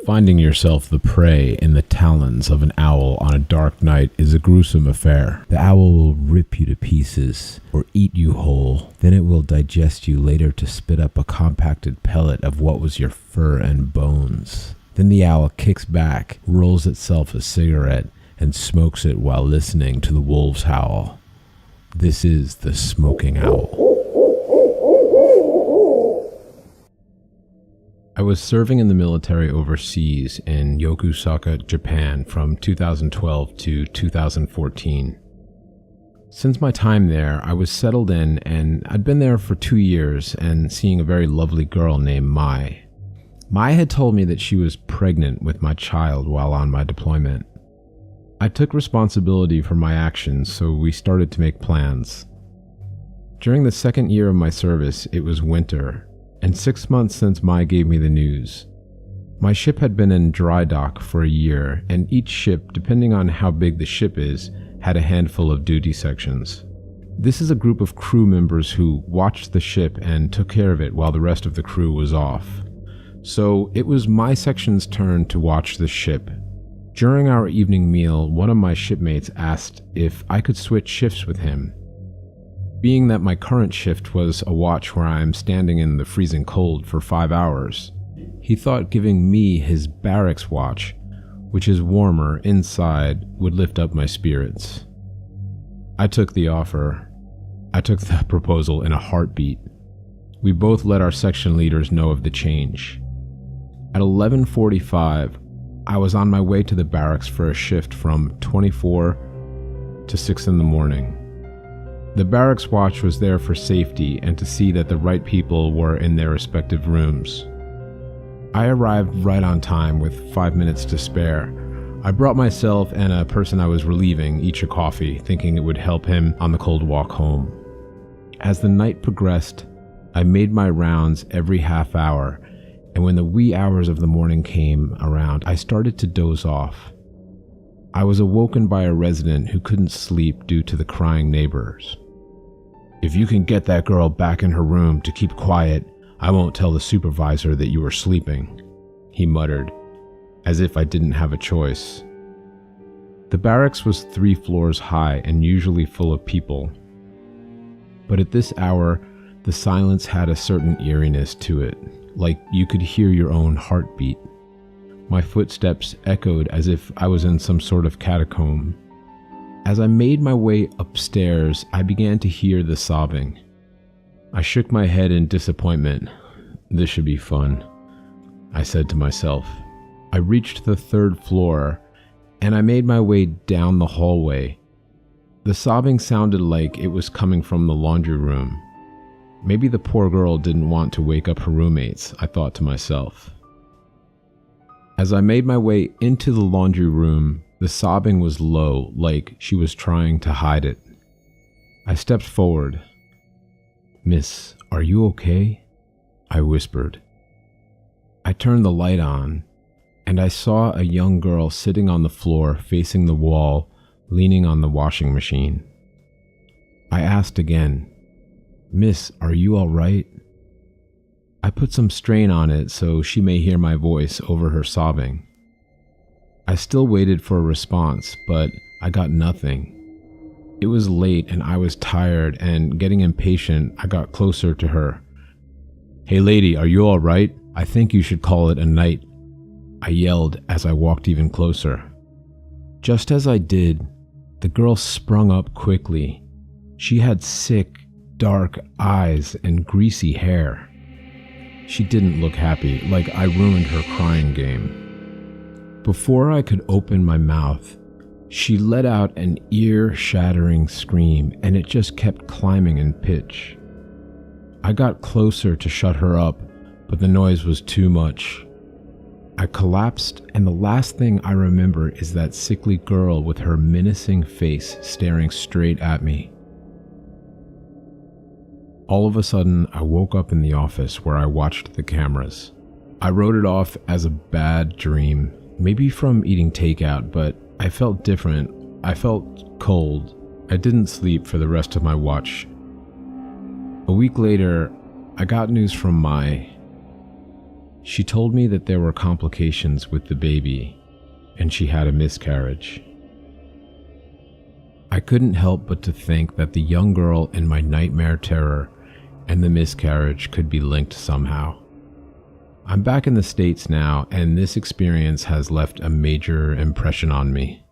Finding yourself the prey in the talons of an owl on a dark night is a gruesome affair. The owl will rip you to pieces or eat you whole. Then it will digest you later to spit up a compacted pellet of what was your fur and bones. Then the owl kicks back, rolls itself a cigarette, and smokes it while listening to the wolves howl. This is the smoking owl. I was serving in the military overseas in Yokosuka, Japan from 2012 to 2014. Since my time there, I was settled in and I'd been there for 2 years and seeing a very lovely girl named Mai. Mai had told me that she was pregnant with my child while on my deployment. I took responsibility for my actions, so we started to make plans. During the second year of my service, it was winter, and 6 months since Mai gave me the news. My ship had been in dry dock for a year, and each ship, depending on how big the ship is, had a handful of duty sections. This is a group of crew members who watched the ship and took care of it while the rest of the crew was off. So it was my section's turn to watch the ship. During our evening meal, one of my shipmates asked if I could switch shifts with him. Being that my current shift was a watch where I am standing in the freezing cold for 5 hours, he thought giving me his barracks watch, which is warmer inside, would lift up my spirits. I took the offer. I took the proposal in a heartbeat. We both let our section leaders know of the change. At 11:45, I was on my way to the barracks for a shift from 24 to 6 in the morning. The barracks watch was there for safety and to see that the right people were in their respective rooms. I arrived right on time with 5 minutes to spare. I brought myself and a person I was relieving each a coffee, thinking it would help him on the cold walk home. As the night progressed, I made my rounds every half hour, and when the wee hours of the morning came around, I started to doze off. I was awoken by a resident who couldn't sleep due to the crying neighbors. "If you can get that girl back in her room to keep quiet, I won't tell the supervisor that you were sleeping," he muttered, as if I didn't have a choice. The barracks was 3 floors high and usually full of people. But at this hour, the silence had a certain eeriness to it, like you could hear your own heartbeat. My footsteps echoed as if I was in some sort of catacomb. As I made my way upstairs, I began to hear the sobbing. I shook my head in disappointment. This should be fun, I said to myself. I reached the 3rd floor, and I made my way down the hallway. The sobbing sounded like it was coming from the laundry room. Maybe the poor girl didn't want to wake up her roommates, I thought to myself. As I made my way into the laundry room, the sobbing was low, like she was trying to hide it. I stepped forward. "Miss, are you okay?" I whispered. I turned the light on, and I saw a young girl sitting on the floor facing the wall, leaning on the washing machine. I asked again, "Miss, are you all right?" I put some strain on it so she may hear my voice over her sobbing. I still waited for a response, but I got nothing. It was late and I was tired, and getting impatient, I got closer to her. "Hey lady, are you all right? I think you should call it a night," I yelled as I walked even closer. Just as I did, the girl sprung up quickly. She had sick, dark eyes and greasy hair. She didn't look happy, like I ruined her crying game. Before I could open my mouth, she let out an ear-shattering scream, and it just kept climbing in pitch. I got closer to shut her up, but the noise was too much. I collapsed, and the last thing I remember is that sickly girl with her menacing face staring straight at me. All of a sudden, I woke up in the office where I watched the cameras. I wrote it off as a bad dream, maybe from eating takeout, but I felt different. I felt cold. I didn't sleep for the rest of my watch. A week later, I got news from Mai. She told me that there were complications with the baby, and she had a miscarriage. I couldn't help but to think that the young girl in my nightmare terror and the miscarriage could be linked somehow. I'm back in the States now, and this experience has left a major impression on me.